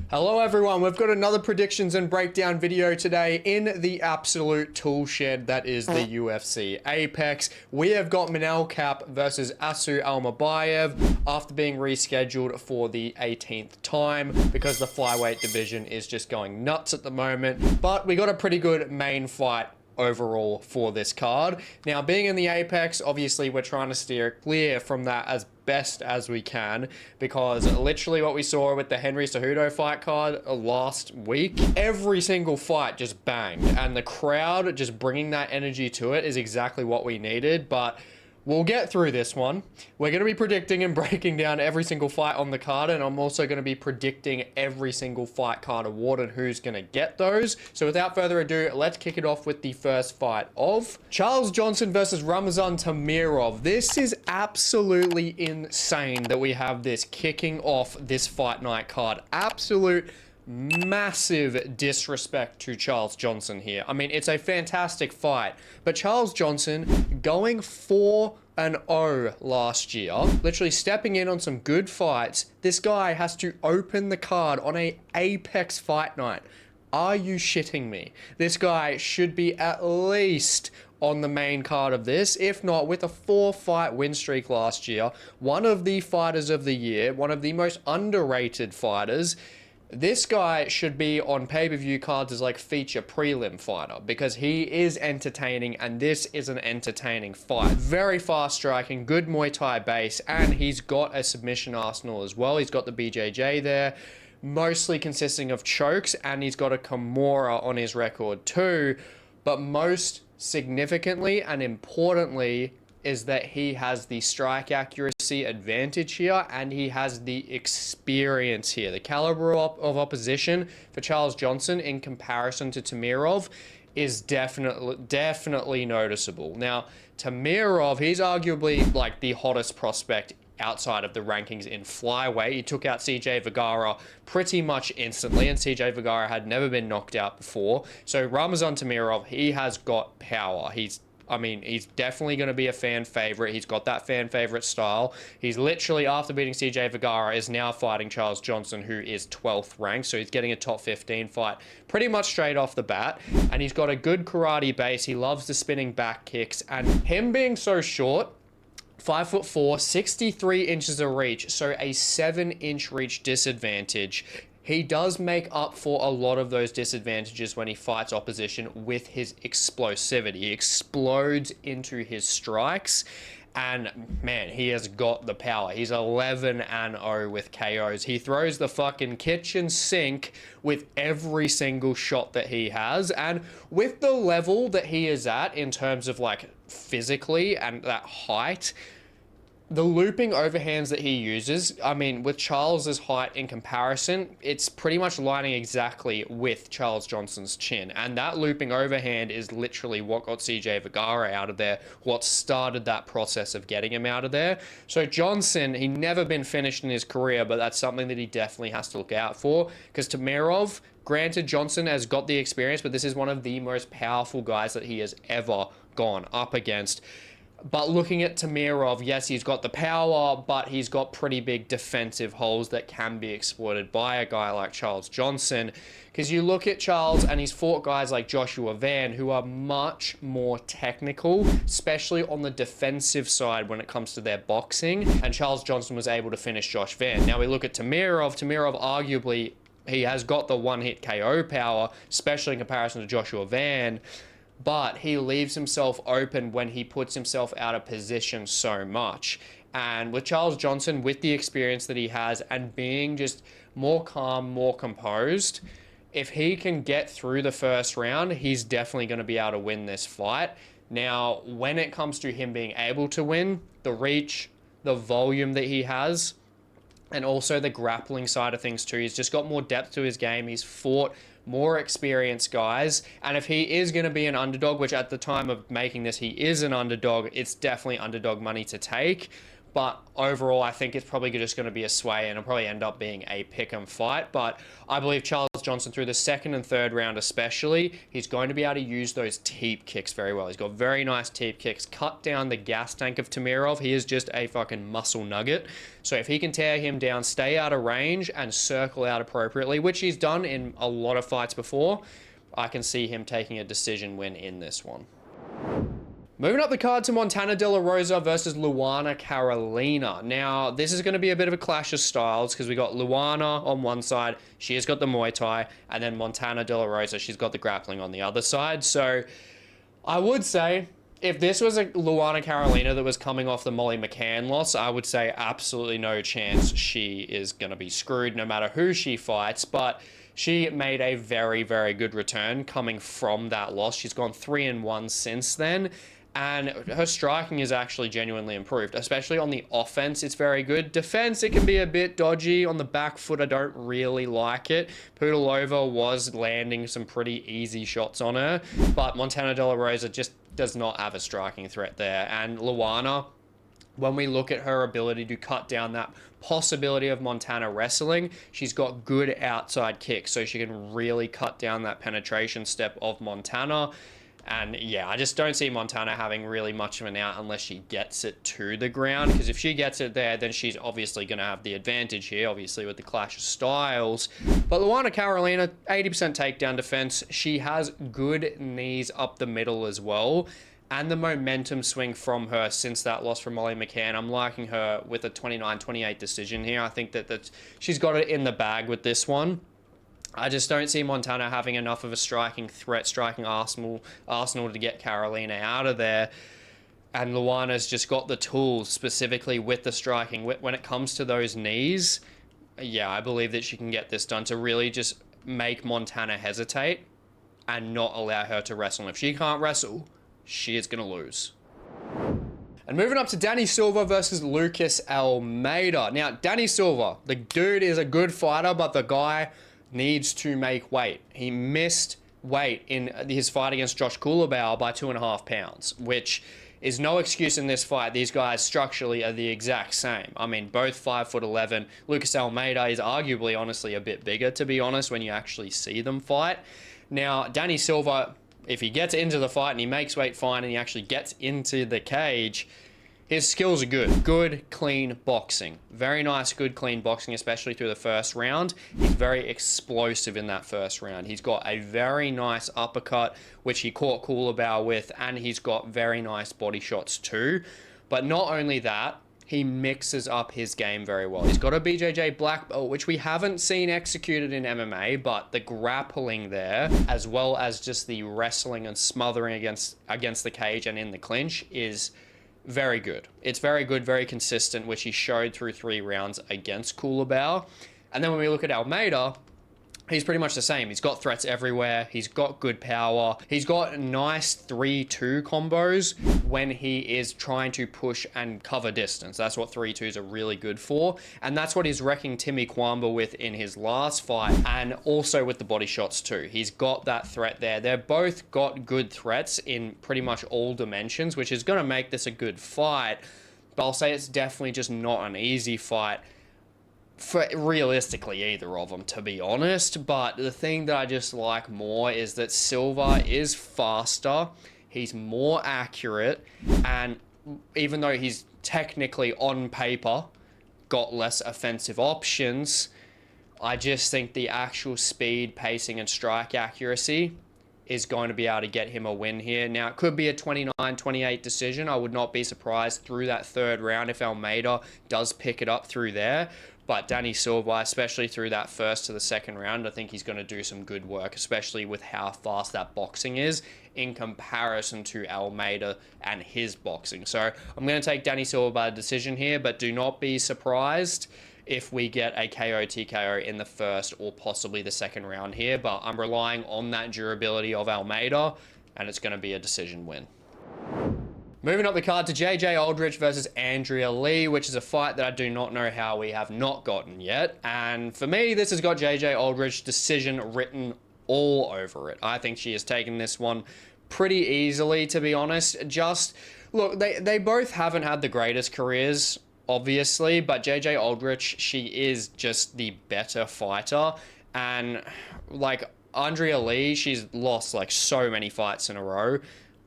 Hello everyone, we've got another predictions and breakdown video today in the absolute tool shed that is the UFC APEX. We have got Manel Kape versus Asu Almabayev after being rescheduled for the 18th time because the flyweight division is just going nuts at the moment. But we got a pretty good main fight overall for this card. Now, being in the Apex, obviously we're trying to steer clear from that as best as we can, because literally what we saw with the Henry Cejudo fight card last week, every single fight just banged, and the crowd just bringing that energy to it is exactly what we needed. But we'll get through this one. We're going to be predicting and breaking down every single fight on the card, and I'm also going to be predicting every single fight card award and who's going to get those. So without further ado, let's kick it off with the first fight of Charles Johnson versus Ramazan Temirov. This is absolutely insane that we have this kicking off this fight night card. Absolute massive disrespect to Charles Johnson here. I mean, it's a fantastic fight, but Charles Johnson going 4-0 last year, literally stepping in on some good fights. This guy has to open the card on a Apex fight night. Are you shitting me? This guy should be at least on the main card of this, if not with a 4-fight win streak last year, one of the fighters of the year, one of the most underrated fighters. This guy should be on pay-per-view cards as like feature prelim fighter, because he is entertaining, and this is an entertaining fight. Very fast striking, good Muay Thai base, and he's got a submission arsenal as well. He's got the BJJ there, mostly consisting of chokes, and he's got a Kimura on his record too. But most significantly and importantly is that he has the strike accuracy advantage here, and he has the experience here. The caliber of opposition for Charles Johnson in comparison to Temirov is definitely noticeable. Now, Temirov, he's arguably like the hottest prospect outside of the rankings in flyweight. He took out CJ Vergara pretty much instantly, and CJ Vergara had never been knocked out before. So Ramazan Temirov, he has got power. He's definitely going to be a fan favorite. He's got that fan favorite style. He's literally, after beating CJ Vergara, is now fighting Charles Johnson, who is 12th ranked. So he's getting a top 15 fight pretty much straight off the bat. And he's got a good karate base. He loves the spinning back kicks. And him being so short, 5'4", 63 inches of reach, so a 7-inch reach disadvantage. He does make up for a lot of those disadvantages when he fights opposition with his explosivity. He explodes into his strikes, and man, he has got the power. He's 11-0 with KOs. He throws the fucking kitchen sink with every single shot that he has, and with the level that he is at in terms of like physically and that height, the looping overhands that he uses, I mean, with Charles's height in comparison, it's pretty much lining exactly with Charles Johnson's chin. And that looping overhand is literally what got CJ Vergara out of there, what started that process of getting him out of there. So Johnson, he never been finished in his career, but that's something that he definitely has to look out for, because Temirov, granted, Johnson has got the experience, but this is one of the most powerful guys that he has ever gone up against. But looking at Temirov, yes, he's got the power, but he's got pretty big defensive holes that can be exploited by a guy like Charles Johnson. Because you look at Charles, and he's fought guys like Joshua Van, who are much more technical, especially on the defensive side when it comes to their boxing. And Charles Johnson was able to finish Josh Van. Now we look at Temirov. Temirov arguably, he has got the one-hit KO power, especially in comparison to Joshua Van. But he leaves himself open when he puts himself out of position so much. And with Charles Johnson, with the experience that he has and being just more calm, more composed, if he can get through the first round, he's definitely going to be able to win this fight. Now, when it comes to him being able to win, the reach, the volume that he has, and also the grappling side of things too, he's just got more depth to his game. He's fought more experienced guys, and if he is going to be an underdog, which at the time of making this he is an underdog, it's definitely underdog money to take. But overall, I think it's probably just going to be a sway, and it'll probably end up being a pick-em fight. But I believe Charles Johnson, through the second and third round especially, he's going to be able to use those teep kicks very well. He's got very nice teep kicks, cut down the gas tank of Temirov. He is just a fucking muscle nugget. So if he can tear him down, stay out of range, and circle out appropriately, which he's done in a lot of fights before, I can see him taking a decision win in this one. Moving up the card to Montana De La Rosa versus Luana Carolina. Now, this is going to be a bit of a clash of styles because we got Luana on one side, she has got the Muay Thai, and then Montana De La Rosa, she's got the grappling on the other side. So, I would say, if this was a Luana Carolina that was coming off the Molly McCann loss, I would say absolutely no chance she is going to be screwed no matter who she fights, but she made a very, very good return coming from that loss. She's gone 3-1 since then. And her striking is actually genuinely improved, especially on the offense. It's very good. Defense, it can be a bit dodgy. On the back foot, I don't really like it. Pudilova was landing some pretty easy shots on her, but Montana De La Rosa just does not have a striking threat there. And Luana, when we look at her ability to cut down that possibility of Montana wrestling, she's got good outside kicks, so she can really cut down that penetration step of Montana. And yeah, I just don't see Montana having really much of an out unless she gets it to the ground. Because if she gets it there, then she's obviously going to have the advantage here, obviously with the clash of styles. But Luana Carolina, 80% takedown defense. She has good knees up the middle as well. And the momentum swing from her since that loss from Molly McCann. I'm liking her with a 29-28 decision here. I think that she's got it in the bag with this one. I just don't see Montana having enough of a striking threat, striking arsenal to get Carolina out of there. And Luana's just got the tools specifically with the striking. When it comes to those knees, yeah, I believe that she can get this done to really just make Montana hesitate and not allow her to wrestle. And if she can't wrestle, she is going to lose. And moving up to Danny Silva versus Lucas Almeida. Now, Danny Silva, the dude is a good fighter, but the guy needs to make weight. He missed weight in his fight against Josh Culibao by 2.5 pounds, which is no excuse in this fight. These guys structurally are the exact same. I mean, both 5'11". Lucas Almeida is arguably, honestly, a bit bigger, to be honest, when you actually see them fight. Now, Danny Silva, if he gets into the fight and he makes weight fine and he actually gets into the cage, his skills are good. Good, clean boxing. Very nice, good, clean boxing, especially through the first round. He's very explosive in that first round. He's got a very nice uppercut, which he caught Culibao with, and he's got very nice body shots too. But not only that, he mixes up his game very well. He's got a BJJ black belt, which we haven't seen executed in MMA, but the grappling there, as well as just the wrestling and smothering against the cage and in the clinch, is very good. It's very good, very consistent, which he showed through 3 rounds against Culibao. And then when we look at Almeida, he's pretty much the same. He's got threats everywhere. He's got good power. He's got nice 3-2 combos when he is trying to push and cover distance. That's what 3-2s are really good for. And that's what he's wrecking Timmy Kwamba with in his last fight, and also with the body shots too. He's got that threat there. They're both got good threats in pretty much all dimensions, which is going to make this a good fight. But I'll say it's definitely just not an easy fight for realistically either of them, to be honest. But the thing that I just like more is that Silva is faster, he's more accurate, and even though he's technically on paper got less offensive options, I just think the actual speed, pacing, and strike accuracy is going to be able to get him a win here. Now, it could be a 29-28 decision. I would not be surprised through that third round if Almeida does pick it up through there. But Danny Silva, especially through that first to the second round, I think he's going to do some good work, especially with how fast that boxing is in comparison to Almeida and his boxing. So I'm going to take Danny Silva by decision here, but do not be surprised if we get a KO TKO in the first or possibly the second round here. But I'm relying on that durability of Almeida, and it's going to be a decision win. Moving up the card to JJ Aldrich versus Andrea Lee, which is a fight that I do not know how we have not gotten yet. And for me, this has got JJ Aldrich decision written all over it. I think she has taken this one pretty easily, to be honest. Just, look, they both haven't had the greatest careers. obviously, but JJ Aldrich, she is just the better fighter. And like Andrea Lee, she's lost like so many fights in a row.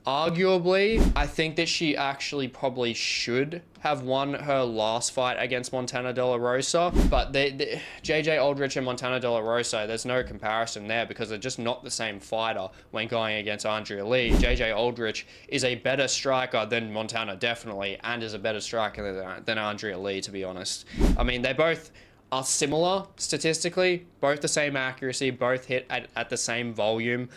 Arguably, I think that she actually probably should have won her last fight against Montana De La Rosa, but JJ Aldrich and Montana De La Rosa, there's no comparison there because they're just not the same fighter when going against Andrea Lee. JJ Aldrich is a better striker than Montana, definitely, and is a better striker than Andrea Lee, to be honest. I mean, they both are similar statistically, both the same accuracy, both hit at the same volume.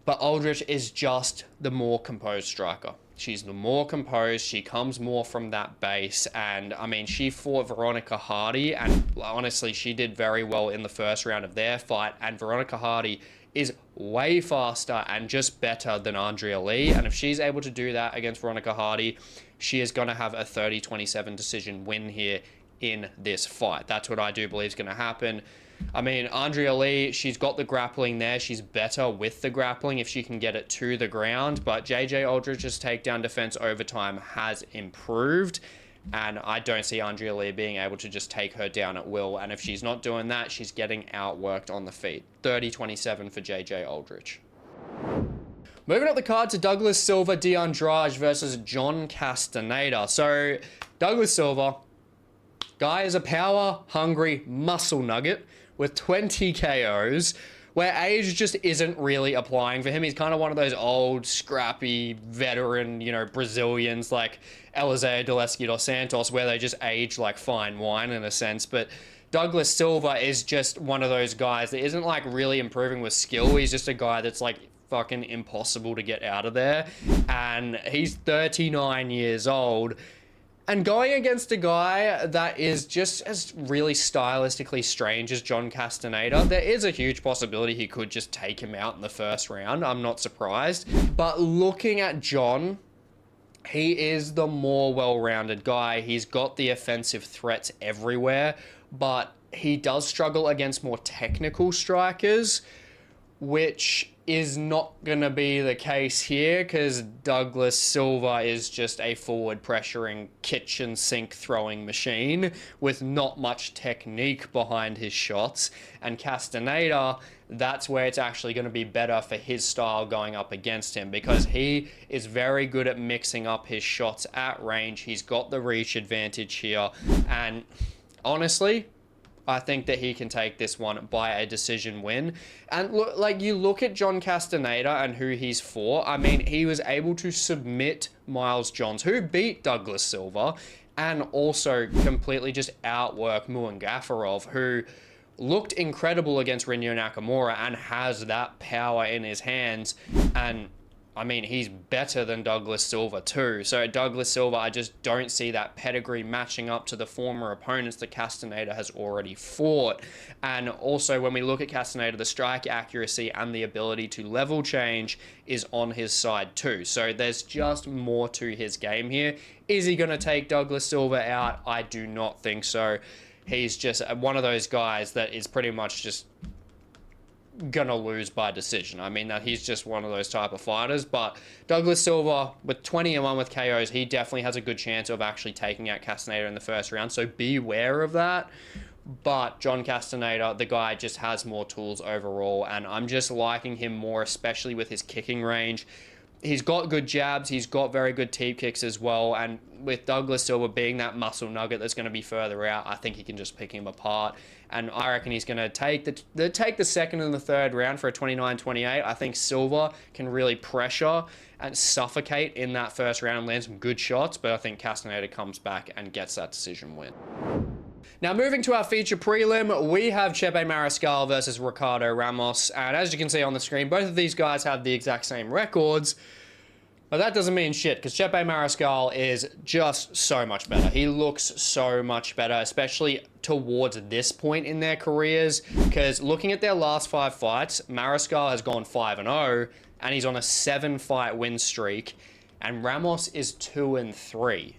But Aldrich is just the more composed striker. She's the more composed. She comes more from that base. And I mean, she fought Veronica Hardy, and honestly, she did very well in the first round of their fight. And Veronica Hardy is way faster and just better than Andrea Lee. And if she's able to do that against Veronica Hardy, she is going to have a 30-27 decision win here in this fight. That's what I do believe is going to happen. I mean, Andrea Lee, she's got the grappling there. She's better with the grappling if she can get it to the ground. But JJ Aldrich's takedown defense over time has improved. And I don't see Andrea Lee being able to just take her down at will. And if she's not doing that, she's getting outworked on the feet. 30-27 for JJ Aldrich. Moving up the card to Douglas Silva de Andrade versus John Castaneda. So, Douglas Silva, guy is a power-hungry muscle nugget with 20 KOs, where age just isn't really applying for him. He's kind of one of those old, scrappy, veteran, you know, Brazilians like Eliezer Deleski dos Santos, where they just age like fine wine in a sense. But Douglas Silva is just one of those guys that isn't like really improving with skill. He's just a guy that's like fucking impossible to get out of there. And he's 39 years old. And going against a guy that is just as really stylistically strange as John Castaneda, there is a huge possibility he could just take him out in the first round. I'm not surprised. But looking at John, he is the more well-rounded guy. He's got the offensive threats everywhere, but he does struggle against more technical strikers, which is not going to be the case here because Douglas Silva is just a forward pressuring kitchen sink throwing machine with not much technique behind his shots. And Castaneda, that's where it's actually going to be better for his style going up against him because he is very good at mixing up his shots at range. He's got the reach advantage here. And honestly, I think that he can take this one by a decision win. And look, like you look at John Castaneda and who he's for. I mean, he was able to submit Miles Johns, who beat Douglas Silva, and also completely just outwork Muangafarov, who looked incredible against Rinya Nakamura and has that power in his hands. And I mean, he's better than Douglas Silva too. So Douglas Silva, I just don't see that pedigree matching up to the former opponents that Castaneda has already fought. And also when we look at Castaneda, the strike accuracy and the ability to level change is on his side too. So there's just more to his game here. Is he going to take Douglas Silva out? I do not think so. He's just one of those guys that is pretty much just gonna lose by decision. I mean, that he's just one of those type of fighters. But Douglas Silva, with 20-1 with KOs, he definitely has a good chance of actually taking out Castaneda in the first round. So beware of that. But John Castaneda, the guy just has more tools overall, and I'm just liking him more, especially with his kicking range. He's got good jabs, he's got very good teep kicks as well, and with Douglas Silva being that muscle nugget that's going to be further out, I think he can just pick him apart. And I reckon he's going to take the second and the third round for a 29-28. I think Silva can really pressure and suffocate in that first round and land some good shots, but I think Castaneda comes back and gets that decision win. Now, moving to our feature prelim, we have Chepe Mariscal versus Ricardo Ramos. And as you can see on the screen, both of these guys have the exact same records. But that doesn't mean shit, because Chepe Mariscal is just so much better. He looks so much better, especially towards this point in their careers. Because looking at their last 5 fights, Mariscal has gone 5-0, and he's on a 7-fight win streak. And Ramos is 2-3.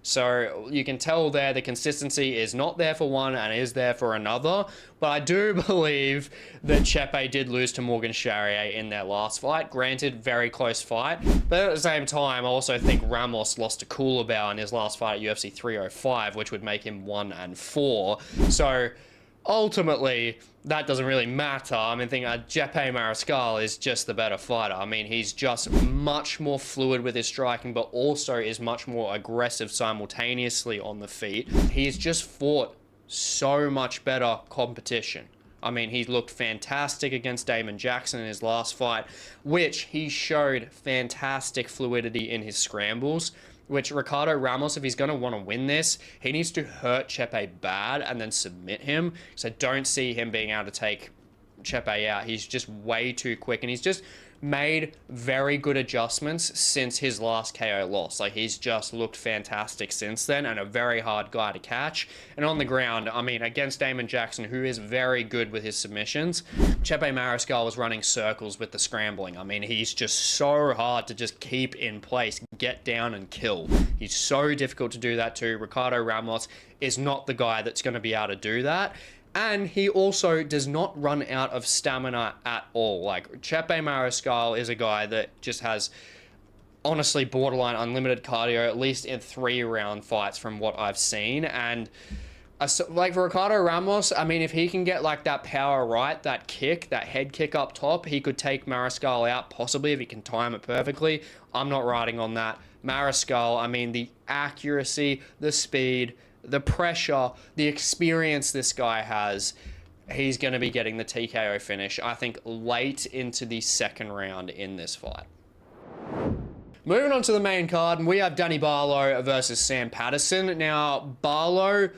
So you can tell there the consistency is not there for one and is there for another. But I do believe that Chepe did lose to Morgan Charrier in their last fight. Granted, very close fight. But at the same time, I also think Ramos lost to Culibao in his last fight at UFC 305, which would make him 1-4. So ultimately, that doesn't really matter. I mean, Chepe Mariscal is just the better fighter. I mean, he's just much more fluid with his striking, but also is much more aggressive simultaneously on the feet. He's just fought so much better competition. I mean, he looked fantastic against Damon Jackson in his last fight, which he showed fantastic fluidity in his scrambles, which Ricardo Ramos, if he's going to want to win this, he needs to hurt Chepe bad and then submit him. So don't see him being able to take Chepe out. He's just way too quick, and he's just made very good adjustments since his last KO loss. Like, he's just looked fantastic since then, and a very hard guy to catch. And on the ground, I mean, against Damon Jackson, who is very good with his submissions, Chepe Mariscal was running circles with the scrambling. I mean, he's just so hard to just keep in place, get down and kill. He's so difficult to do that too. Ricardo Ramos is not the guy that's going to be able to do that. And he also does not run out of stamina at all. Like, Chepe Mariscal is a guy that just has, honestly, borderline unlimited cardio, at least in 3-round fights from what I've seen. And like, for Ricardo Ramos, I mean, if he can get like that power right, that kick, that head kick up top, he could take Mariscal out, possibly, if he can time it perfectly. I'm not riding on that. Mariscal, I mean, the accuracy, the speed, the pressure, the experience this guy has, he's going to be getting the TKO finish, I think, late into the second round in this fight. Moving on to the main card, we have Danny Barlow versus Sam Patterson. Now, Barlow,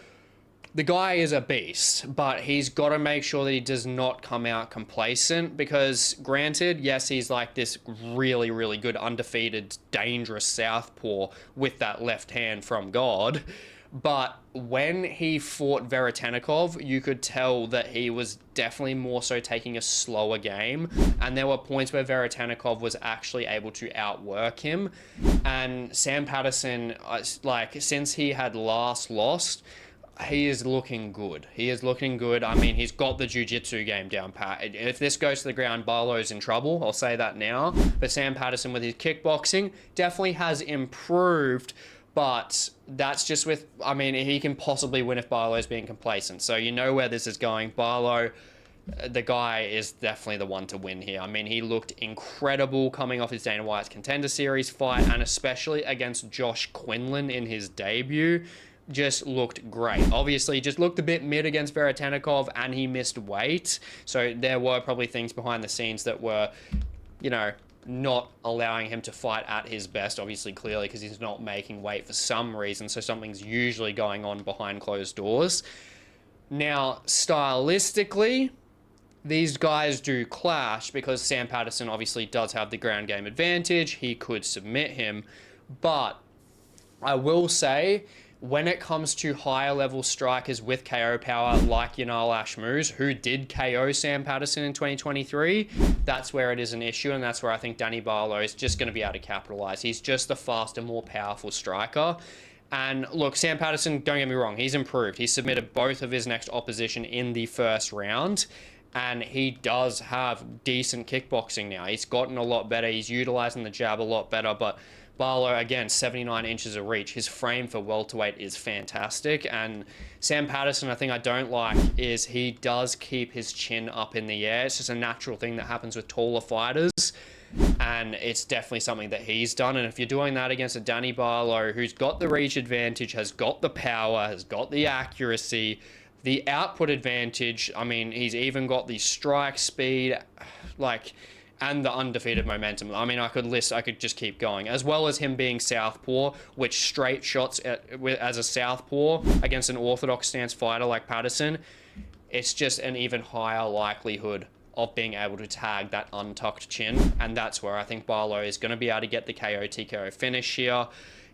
the guy is a beast, but he's got to make sure that he does not come out complacent, because granted, yes, he's like this really, really good, undefeated, dangerous southpaw with that left hand from God. But when he fought Veretennikov, you could tell that he was definitely more so taking a slower game. And there were points where Veretennikov was actually able to outwork him. And Sam Patterson, like, since he had last lost, he is looking good. He is looking good. I mean, he's got the jiu-jitsu game down pat. If this goes to the ground, Barlow's in trouble. I'll say that now. But Sam Patterson, with his kickboxing, definitely has improved. But that's just with, I mean, he can possibly win if Barlow's being complacent. So you know where this is going. Barlow, the guy is definitely the one to win here. I mean, he looked incredible coming off his Dana White's Contender Series fight, and especially against Josh Quinlan in his debut. Just looked great. Obviously, just looked a bit mid against Veretennikov, and he missed weight. So there were probably things behind the scenes that were, you know, not allowing him to fight at his best, obviously, clearly, because he's not making weight for some reason. So something's usually going on behind closed doors. Now, stylistically, these guys do clash, because Sam Patterson obviously does have the ground game advantage. He could submit him. But I will say, when it comes to higher level strikers with KO power like Yanal Ashmouz, who did KO Sam Patterson in 2023, that's where it is an issue, and that's where I think Danny Barlow is just going to be able to capitalize. He's just a faster, more powerful striker. And look, Sam Patterson, don't get me wrong, he's improved. He submitted both of his next opposition in the first round, and he does have decent kickboxing now. He's gotten a lot better. He's utilizing the jab a lot better, but Barlow, again, 79 inches of reach. His frame for welterweight is fantastic. And Sam Patterson, I think I don't like is he does keep his chin up in the air. It's just a natural thing that happens with taller fighters. And it's definitely something that he's done. And if you're doing that against a Danny Barlow, who's got the reach advantage, has got the power, has got the accuracy, the output advantage, I mean, he's even got the strike speed, like, and the undefeated momentum. I mean, I could just keep going. As well as him being southpaw, which straight shots as a southpaw against an orthodox stance fighter like Patterson, it's just an even higher likelihood of being able to tag that untucked chin. And that's where I think Barlow is going to be able to get the KO TKO finish here.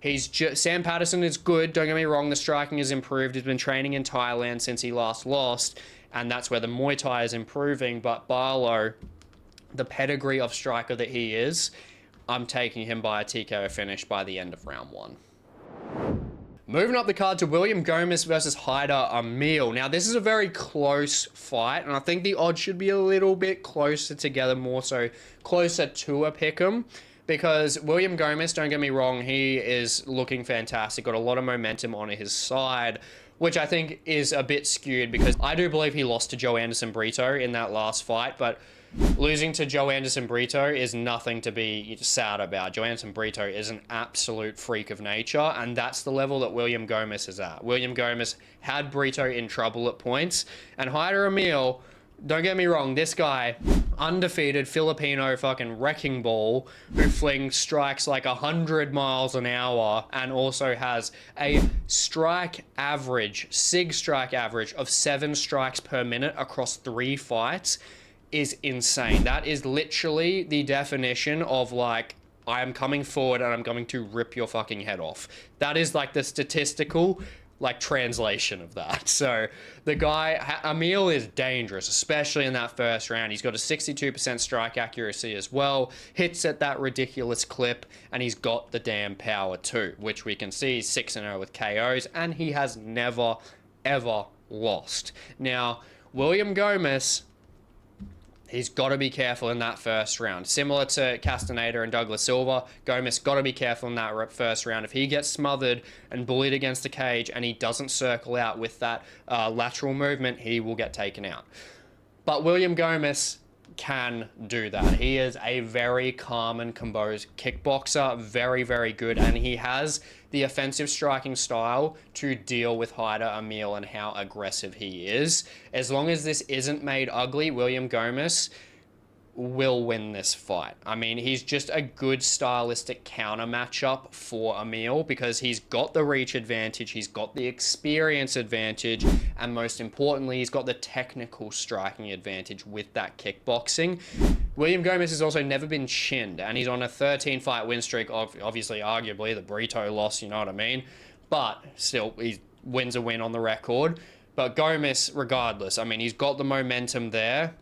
Sam Patterson is good, don't get me wrong, the striking has improved. He's been training in Thailand since he last lost, and that's where the Muay Thai is improving. But Barlow, the pedigree of striker that he is, I'm taking him by a TKO finish by the end of round 1. Moving up the card to William Gomis versus Hyder Amil. Now, this is a very close fight, and I think the odds should be a little bit closer together, more so closer to a pick'em, because William Gomis, don't get me wrong, he is looking fantastic, got a lot of momentum on his side, which I think is a bit skewed because I do believe he lost to Joe Anderson Brito in that last fight, but losing to Joe Anderson Brito is nothing to be sad about. Joe Anderson Brito is an absolute freak of nature, and that's the level that William Gomis is at. William Gomis had Brito in trouble at points, and Hyder Amil, don't get me wrong, this guy, undefeated Filipino fucking wrecking ball who flings strikes like 100 miles an hour and also has a strike average, SIG strike average of 7 strikes per minute across 3 fights is insane. That is literally the definition of like, I am coming forward and I'm going to rip your fucking head off. That is like the statistical like translation of that. So the guy, Amil, is dangerous, especially in that first round. He's got a 62% strike accuracy as well, hits at that ridiculous clip, and he's got the damn power too, which we can see he's 6-0 with KOs, and he has never, ever lost. Now, William Gomis, he's got to be careful in that first round. Similar to Castaneda and Douglas Silva, Gomis got to be careful in that first round. If he gets smothered and bullied against the cage and he doesn't circle out with that lateral movement, he will get taken out. But William Gomis can do that. He is a very calm and composed kickboxer, very, very good, and he has the offensive striking style to deal with Hyder Amil and how aggressive he is. As long as this isn't made ugly, William Gomis will win this fight. I mean, he's just a good stylistic counter matchup for Amil because he's got the reach advantage, he's got the experience advantage, and most importantly, he's got the technical striking advantage with that kickboxing. William Gomis has also never been chinned, and he's on a 13-fight win streak, obviously, arguably, the Brito loss, you know what I mean? But still, he wins a win on the record. But Gomis, regardless, I mean, he's got the momentum there.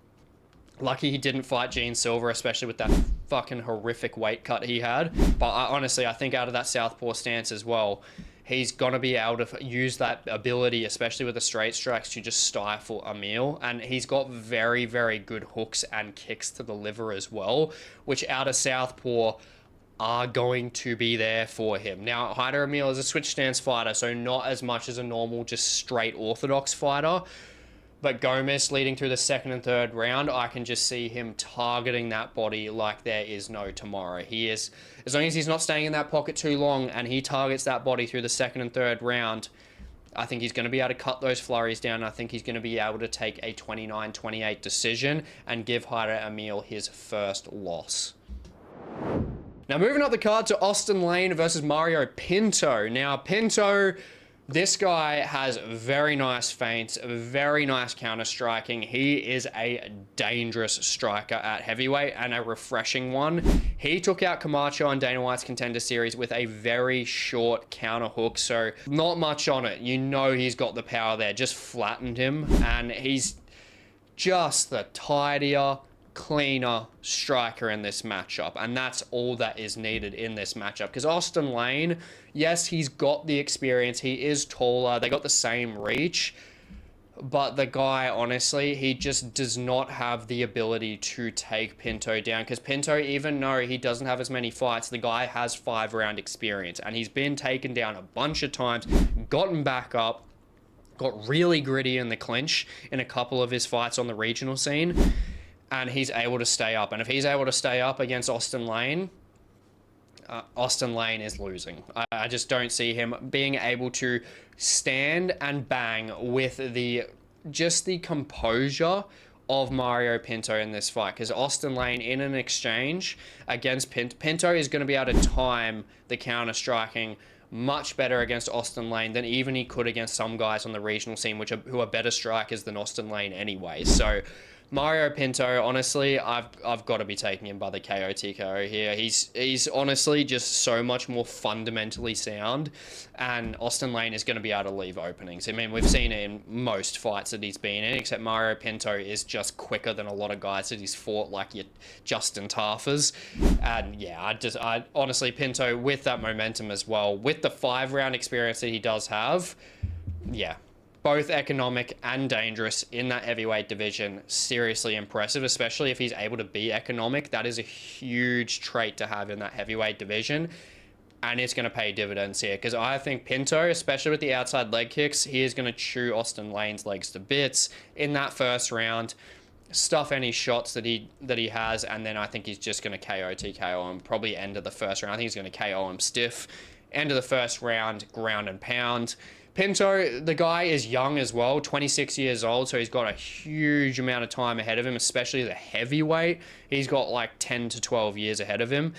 Lucky he didn't fight Gene Silva, especially with that fucking horrific weight cut he had. But honestly, I think out of that southpaw stance as well, he's going to be able to use that ability, especially with the straight strikes, to just stifle Amil. And he's got very, very good hooks and kicks to the liver as well, which out of southpaw are going to be there for him. Now, Hyder Amil is a switch stance fighter, so not as much as a normal, just straight orthodox fighter. But Gomis, leading through the second and third round, I can just see him targeting that body like there is no tomorrow. He is, as long as he's not staying in that pocket too long and he targets that body through the second and third round, I think he's going to be able to cut those flurries down. I think he's going to be able to take a 29-28 decision and give Hyder Amil his first loss. Now, moving up the card to Austen Lane versus Mario Pinto. Now, Pinto, this guy has very nice feints, very nice counter striking. He is a dangerous striker at heavyweight and a refreshing one. He took out Camacho on Dana White's Contender Series with a very short counter hook, so not much on it. You know he's got the power there, just flattened him, and he's just the tidier, cleaner striker in this matchup, and that's all that is needed in this matchup. Because Austen Lane, yes, he's got the experience, he is taller, they got the same reach, but the guy, honestly, he just does not have the ability to take Pinto down. Because Pinto, even though he doesn't have as many fights, the guy has 5-round experience, and he's been taken down a bunch of times, gotten back up, got really gritty in the clinch in a couple of his fights on the regional scene, and he's able to stay up. And if he's able to stay up against Austen Lane, Austen Lane is losing. I just don't see him being able to stand and bang with the composure of Mario Pinto in this fight. Because Austen Lane, in an exchange against Pinto is going to be able to time the counter striking much better against Austen Lane than even he could against some guys on the regional scene, who are better strikers than Austen Lane anyway. So Mario Pinto, honestly, I've got to be taking him by the KO TKO here. He's honestly just so much more fundamentally sound, and Austen Lane is going to be able to leave openings. I mean, we've seen it in most fights that he's been in, except Mario Pinto is just quicker than a lot of guys that he's fought, like your Justin Taffers. And yeah, I honestly, Pinto with that momentum as well, with the 5-round experience that he does have, yeah. Both economic and dangerous in that heavyweight division. Seriously impressive, especially if he's able to be economic. That is a huge trait to have in that heavyweight division. And it's going to pay dividends here, because I think Pinto, especially with the outside leg kicks, he is going to chew Austen Lane's legs to bits in that first round, stuff any shots that he has, and then I think he's just going to KO TKO him, probably end of the first round. I think he's going to KO him stiff. End of the first round, ground and pound. Pinto, the guy is young as well, 26 years old, so he's got a huge amount of time ahead of him, especially the heavyweight. He's got like 10 to 12 years ahead of him.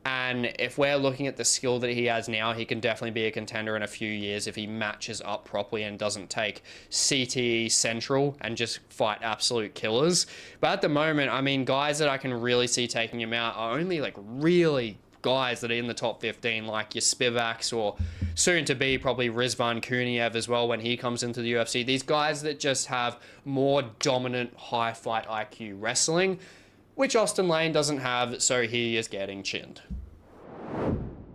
And if we're looking at the skill that he has now, he can definitely be a contender in a few years if he matches up properly and doesn't take CTE Central and just fight absolute killers. But at the moment, I mean, guys that I can really see taking him out are only like really guys that are in the top 15, like your Spivaks, or soon to be probably Rizvan Kuniev as well when he comes into the UFC. These guys that just have more dominant high fight IQ wrestling, which Austen Lane doesn't have, so he is getting chinned.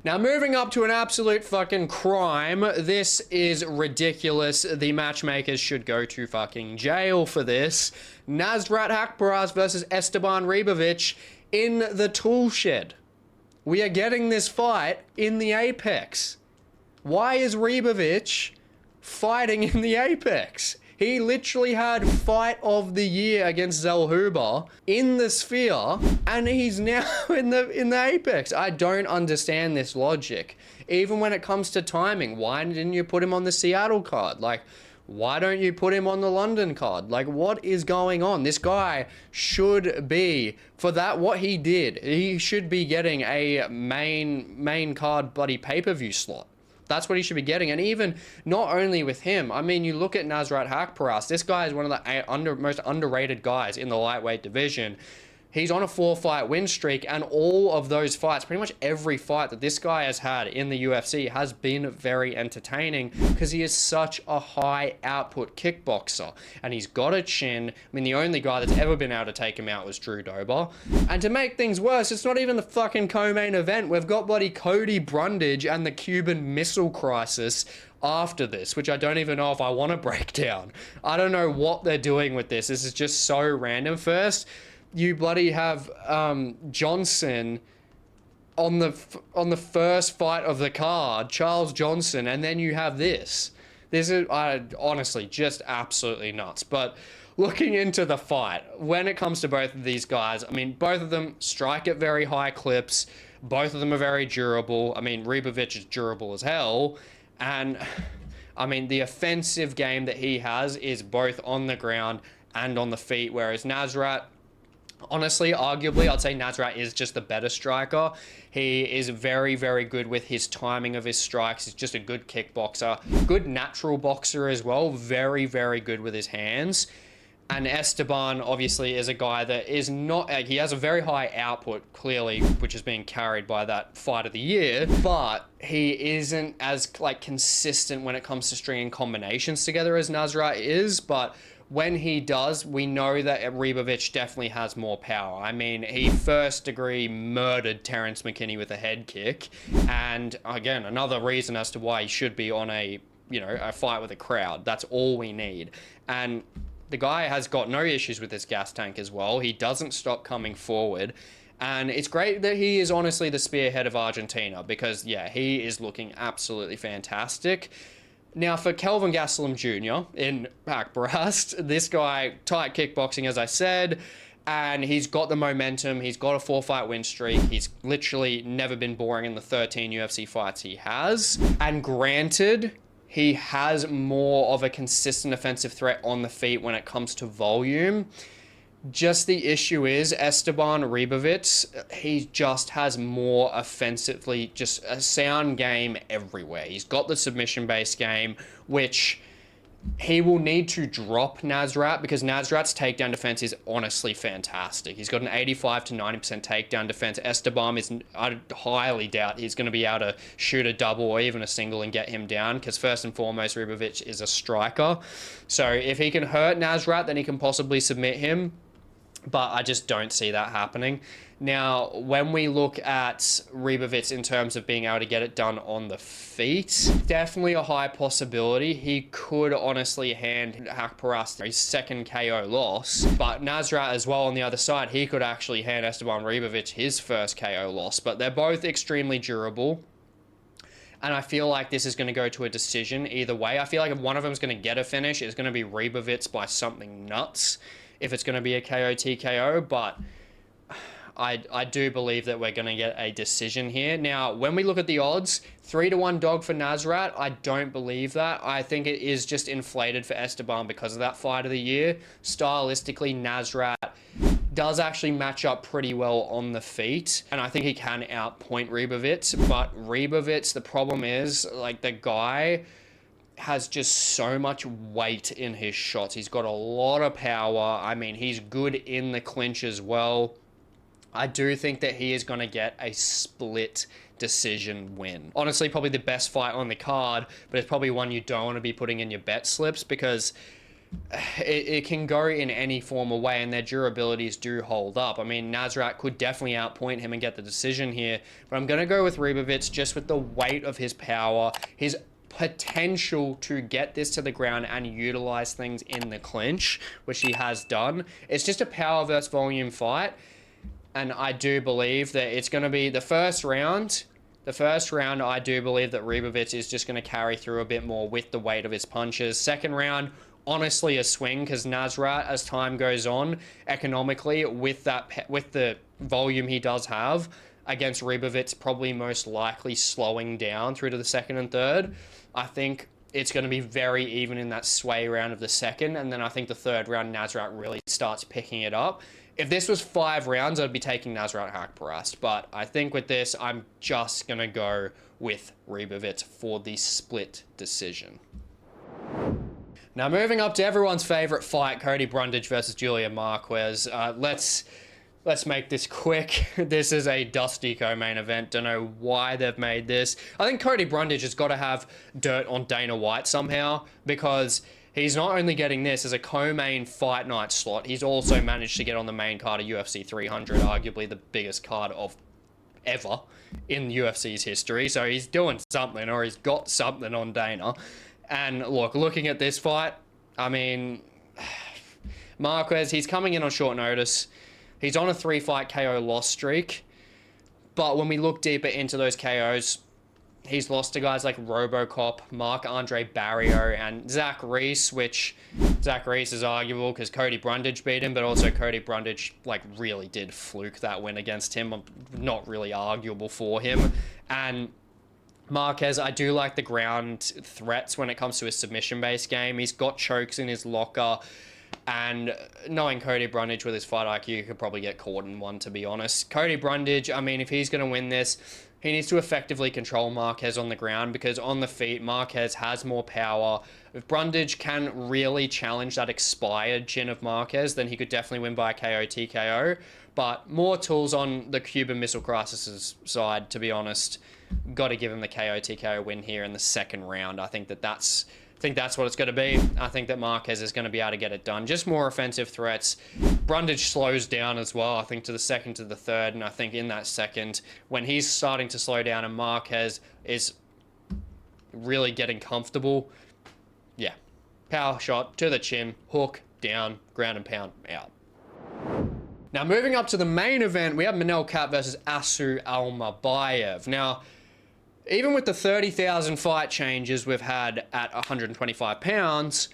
Now, moving up to an absolute fucking crime. This is ridiculous. The matchmakers should go to fucking jail for this. Nasrat Haqparast versus Esteban Ribovics in the tool shed. We are getting this fight in the Apex. Why is Ribovics fighting in the Apex? He literally had fight of the year against Zellhuber in the Sphere, and he's now in the Apex. I don't understand this logic. Even when it comes to timing, why didn't you put him on the Seattle card? Like, why don't you put him on the London card? Like, what is going on? This guy should be, for that, what he did, he should be getting a main card bloody pay-per-view slot. That's what he should be getting. And even not only with him, I mean, you look at Nasrat Haqparast, this guy is one of the most underrated guys in the lightweight division. He's on a 4-fight win streak, and all of those fights, pretty much every fight that this guy has had in the UFC has been very entertaining, because he is such a high output kickboxer, and he's got a chin. I mean, the only guy that's ever been able to take him out was Drew Dober. And to make things worse, it's not even the fucking co-main event. We've got bloody Cody Brundage and the Cuban Missile Crisis after this, which I don't even know if I want to break down. I don't know what they're doing with this. This is just so random. First, you bloody have Johnson on the first fight of the card, Charles Johnson, and then you have this. This is honestly just absolutely nuts. But looking into the fight, when it comes to both of these guys, I mean, both of them strike at very high clips. Both of them are very durable. I mean, Ribovics is durable as hell. And I mean, the offensive game that he has is both on the ground and on the feet, whereas Nasrat, honestly, arguably, I'd say Nasrat is just the better striker. He is very, very good with his timing of his strikes. He's just a good kickboxer. Good natural boxer as well. Very, very good with his hands. And Esteban, obviously, is a guy that is not... he has a very high output, clearly, which is being carried by that fight of the year. But he isn't as, like, consistent when it comes to stringing combinations together as Nasrat is. But when he does, we know that Ribovics definitely has more power. I mean, he first degree murdered Terrence McKinney with a head kick. And again, another reason as to why he should be on a fight with a crowd. That's all we need. And the guy has got no issues with his gas tank as well. He doesn't stop coming forward. And it's great that he is honestly the spearhead of Argentina, because, yeah, he is looking absolutely fantastic. Now, for Kelvin Gastelum Jr. in Haqparast, this guy, tight kickboxing, as I said, and he's got the momentum. He's got a 4-fight win streak. He's literally never been boring in the 13 UFC fights he has. And granted, he has more of a consistent offensive threat on the feet when it comes to volume. Just the issue is Esteban Ribovics, he just has more offensively, just a sound game everywhere. He's got the submission-based game, which he will need to drop Nasrat because Nasrat's takedown defense is honestly fantastic. He's got an 85 to 90% takedown defense. Esteban I highly doubt he's going to be able to shoot a double or even a single and get him down because first and foremost, Ribovics is a striker. So if he can hurt Nasrat, then he can possibly submit him. But I just don't see that happening. Now, when we look at Ribovics in terms of being able to get it done on the feet, definitely a high possibility. He could honestly hand Haqparast his second KO loss, but Nasrat as well on the other side, he could actually hand Esteban Ribovics his first KO loss, but they're both extremely durable. And I feel like this is going to go to a decision either way. I feel like if one of them is going to get a finish, it's going to be Ribovics by something nuts if it's going to be a KO TKO, but I do believe that we're going to get a decision here. Now, when we look at the odds, 3-1 dog for Nasrat, I don't believe that. I think it is just inflated for Esteban because of that fight of the year. Stylistically, Nasrat does actually match up pretty well on the feet, and I think he can outpoint Ribovics, but Ribovics, the problem is, like, the guy has just so much weight in his shots. He's got a lot of power. I mean, he's good in the clinch as well. I do think that he is going to get a split decision win. Honestly, probably the best fight on the card, but it's probably one you don't want to be putting in your bet slips because it can go in any form of way and their durabilities do hold up. I mean, Nasrat could definitely outpoint him and get the decision here, but I'm going to go with Ribovics just with the weight of his power, his potential to get this to the ground and utilize things in the clinch, which he has done. It's just a power versus volume fight. And I do believe that it's going to be the first round. The first round, I do believe that Ribovics is just going to carry through a bit more with the weight of his punches. Second round, honestly a swing because Nasrat, as time goes on, economically, with the volume he does have, against Ribovics probably most likely slowing down through to the second and third. I think it's going to be very even in that sway round of the second, and then I think the third round, Nasrat really starts picking it up. If this was 5 rounds, I'd be taking Nasrat Haqparast, but I think with this, I'm just going to go with Ribovics for the split decision. Now, moving up to everyone's favorite fight, Cody Brundage versus Julian Marquez. Let's make this quick. This is a dusty co-main event. Don't know why they've made this. I think Cody Brundage has got to have dirt on Dana White somehow because he's not only getting this as a co-main fight night slot, he's also managed to get on the main card of UFC 300, arguably the biggest card of ever in UFC's history. So he's doing something, or he's got something on Dana. And look, looking at this fight, I mean, Marquez, he's coming in on short notice. He's on a 3-fight KO loss streak. But when we look deeper into those KOs, he's lost to guys like Robocop, Marc-Andre Barrios, and Zach Reese, which Zach Reese is arguable because Cody Brundage beat him, but also Cody Brundage really did fluke that win against him. Not really arguable for him. And Marquez, I do like the ground threats when it comes to his submission-based game. He's got chokes in his locker. And knowing Cody Brundage with his fight IQ, could probably get caught in one, to be honest. Cody Brundage, I mean, if he's going to win this, he needs to effectively control Marquez on the ground because on the feet, Marquez has more power. If Brundage can really challenge that expired chin of Marquez, then he could definitely win by a KO TKO. But more tools on the Cuban Missile Crisis' side, to be honest. Got to give him the KO TKO win here in the second round. I think that's what it's going to be. I think that Marquez is going to be able to get it done. Just more offensive threats. Brundage slows down as well, I think, to the second to the third. And I think in that second, when he's starting to slow down and Marquez is really getting comfortable, yeah. Power shot to the chin, hook, down, ground and pound, out. Now, moving up to the main event, we have Manel Kape versus Asu Almabayev. Now, even with the 30,000 fight changes we've had at 125 pounds,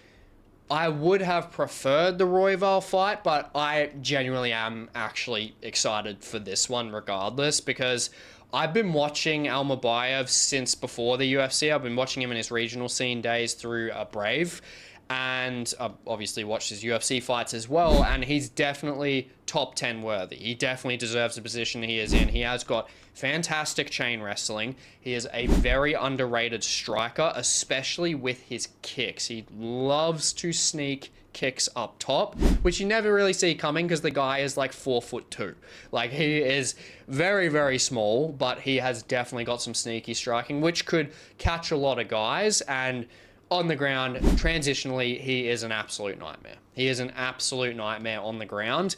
I would have preferred the Royval fight, but I genuinely am actually excited for this one regardless because I've been watching Almabayev since before the UFC. I've been watching him in his regional scene days through Brave, and obviously watched his UFC fights as well, and he's definitely top 10 worthy. He definitely deserves the position he is in. He has got fantastic chain wrestling. He is a very underrated striker, especially with his kicks. He loves to sneak kicks up top, which you never really see coming because the guy is like 4'2". Like, he is very, very small, but he has definitely got some sneaky striking, which could catch a lot of guys. And on the ground, transitionally, he is an absolute nightmare. He is an absolute nightmare on the ground,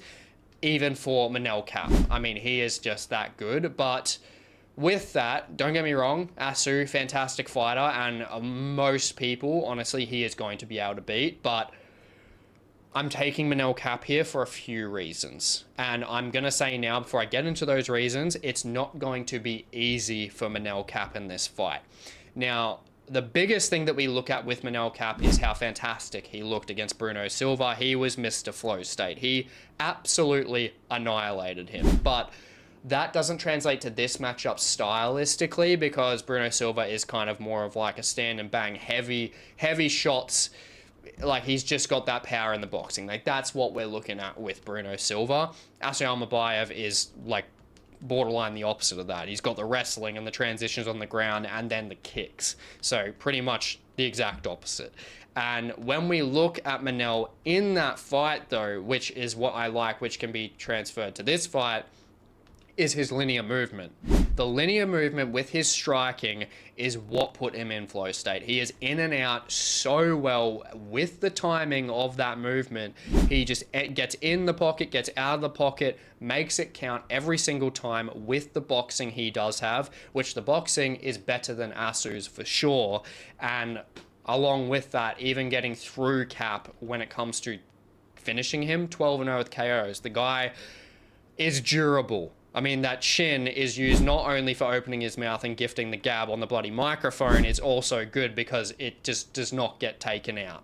even for Manel Kape. I mean, he is just that good. But with that, don't get me wrong, Asu, fantastic fighter, and most people, honestly, he is going to be able to beat. But I'm taking Manel Kape here for a few reasons. And I'm going to say now, before I get into those reasons, it's not going to be easy for Manel Kape in this fight. Now, the biggest thing that we look at with Manel Kape is how fantastic he looked against Bruno Silva. He was Mr. Flow State. He absolutely annihilated him. But that doesn't translate to this matchup stylistically, because Bruno Silva is kind of more of like a stand and bang, heavy shots. Like, he's just got that power in the boxing. Like, that's what we're looking at with Bruno Silva. Asu Almabayev is like borderline the opposite of that. He's got the wrestling and the transitions on the ground and then the kicks. So pretty much the exact opposite. And when we look at Manel in that fight, though, which is what I like, which can be transferred to this fight, is his linear movement. The linear movement with his striking is what put him in flow state. He is in and out so well with the timing of that movement. He just gets in the pocket, gets out of the pocket, makes it count every single time with the boxing he does have, which the boxing is better than Asu's for sure. And along with that, even getting through Kape when it comes to finishing him, 12-0 with KOs. The guy is durable. I mean, that chin is used not only for opening his mouth and gifting the gab on the bloody microphone, it's also good because it just does not get taken out.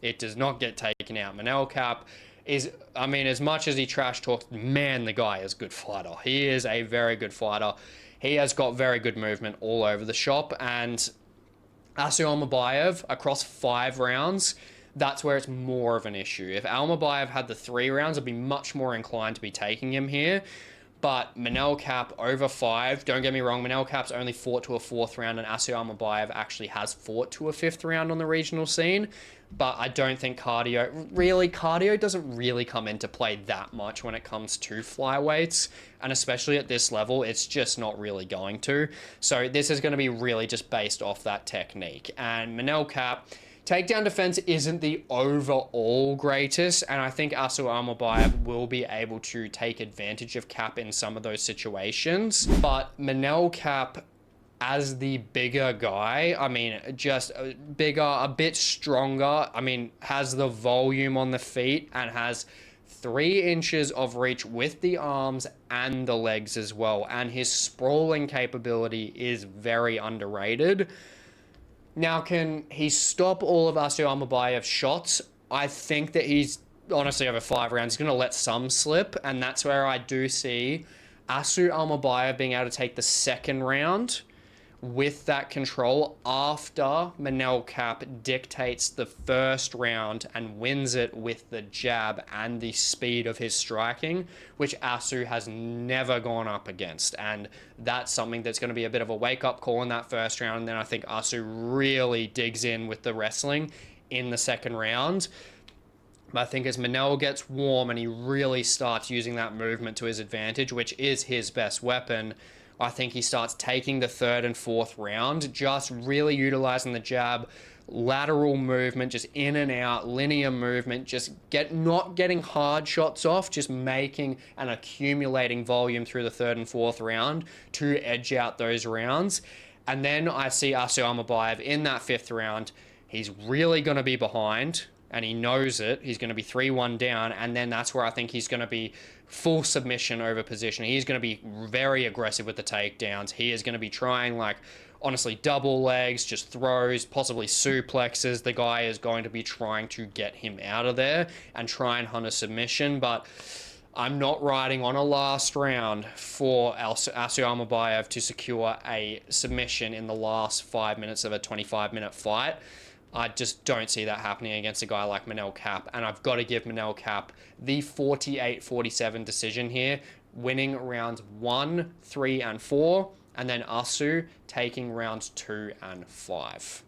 It does not get taken out. Manel Kape is, I mean, as much as he trash talks, man, the guy is a good fighter. He is a very good fighter. He has got very good movement all over the shop. And Asu Almabayev, across 5 rounds, that's where it's more of an issue. If Almabayev had the 3 rounds, I'd be much more inclined to be taking him here. But Manel Kape over 5, don't get me wrong, Manel Kape's only fought to a 4th round, and Asu Almabayev actually has fought to a 5th round on the regional scene. But I don't think cardio doesn't really come into play that much when it comes to flyweights. And especially at this level, it's just not really going to. So this is going to be really just based off that technique. And Manel Kape, takedown defense isn't the overall greatest, and I think Asu Almabayev will be able to take advantage of Kape in some of those situations. But Manel Kape, as the bigger guy, I mean, just bigger, a bit stronger, I mean, has the volume on the feet and has 3 inches of reach with the arms and the legs as well. And his sprawling capability is very underrated. Now, can he stop all of Asu Almabayev's shots? I think that he's, honestly, over 5 rounds, he's going to let some slip, and that's where I do see Asu Almabayev being able to take the 2nd round with that control after Manel Kape dictates the 1st round and wins it with the jab and the speed of his striking, which Asu has never gone up against. And that's something that's going to be a bit of a wake-up call in that 1st round. And then I think Asu really digs in with the wrestling in the 2nd round. But I think as Manel gets warm and he really starts using that movement to his advantage, which is his best weapon, I think he starts taking the 3rd and 4th round, just really utilizing the jab, lateral movement, just in and out, linear movement, just not getting hard shots off, just making and accumulating volume through the 3rd and 4th round to edge out those rounds. And then I see Asu Almabayev in that 5th round. He's really going to be behind, and he knows it. He's going to be 3-1 down, and then that's where I think he's going to be full submission over position. He's going to be very aggressive with the takedowns. He is going to be trying, like, honestly, double legs, just throws, possibly suplexes. The guy is going to be trying to get him out of there and try and hunt a submission, but I'm not riding on a last round for Asu Almabayev to secure a submission in the last 5 minutes of a 25-minute fight. I just don't see that happening against a guy like Manel Kape, and I've got to give Manel Kape the 48-47 decision here, winning rounds 1, 3, and 4, and then Asu taking rounds 2 and 5.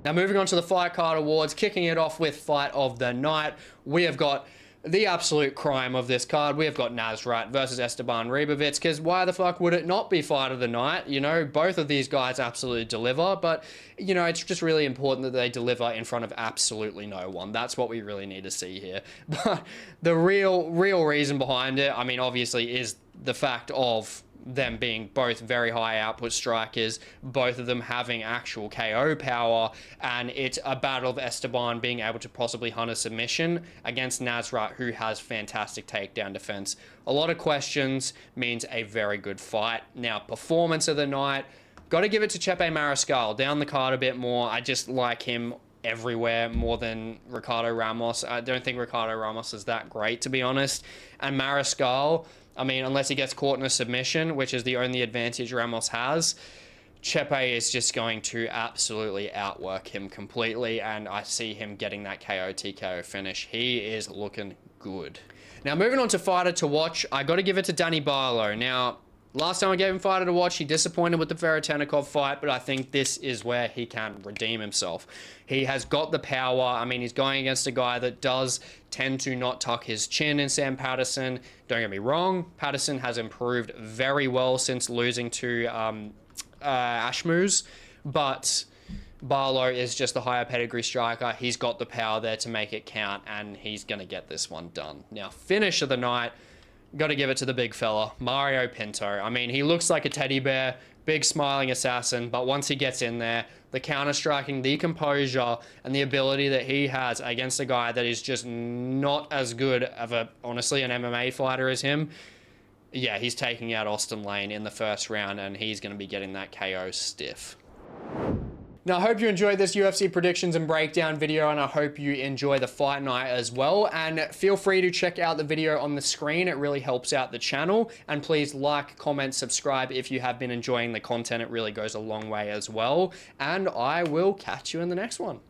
Now moving on to the fight card awards, kicking it off with fight of the night, we have got the absolute crime of this card. We have got Nasrat versus Esteban Ribovics, because why the fuck would it not be fight of the night? You know, both of these guys absolutely deliver, but, you know, it's just really important that they deliver in front of absolutely no one. That's what we really need to see here. But the real reason behind it, I mean, obviously, is the fact of them being both very high output strikers, both of them having actual KO power, and it's a battle of Esteban being able to possibly hunt a submission against Nasrat, who has fantastic takedown defense. A lot of questions means a very good fight. Now, performance of the night, got to give it to Chepe Mariscal. Down the card a bit more. I just like him everywhere more than Ricardo Ramos. I don't think Ricardo Ramos is that great, to be honest. And Mariscal, I mean, unless he gets caught in a submission, which is the only advantage Ramos has, Chepe is just going to absolutely outwork him completely, and I see him getting that KO TKO finish. He is looking good. Now, moving on to fighter to watch, I got to give it to Danny Barlow. Now, last time I gave him fighter to watch, he disappointed with the Veretennikov fight, but I think this is where he can redeem himself. He has got the power. I mean, he's going against a guy that does tend to not tuck his chin in Sam Patterson. Don't get me wrong, Patterson has improved very well since losing to Ashmouz, but Barlow is just the higher pedigree striker. He's got the power there to make it count, and he's going to get this one done. Now, finish of the night, got to give it to the big fella, Mario Pinto. I mean, he looks like a teddy bear, big smiling assassin, but once he gets in there, the counter-striking, the composure, and the ability that he has against a guy that is just not as good of honestly, an MMA fighter as him, yeah, he's taking out Austen Lane in the first round, and he's going to be getting that KO stiff. Now, I hope you enjoyed this UFC predictions and breakdown video, and I hope you enjoy the fight night as well. And feel free to check out the video on the screen. It really helps out the channel. And please like, comment, subscribe if you have been enjoying the content. It really goes a long way as well. And I will catch you in the next one.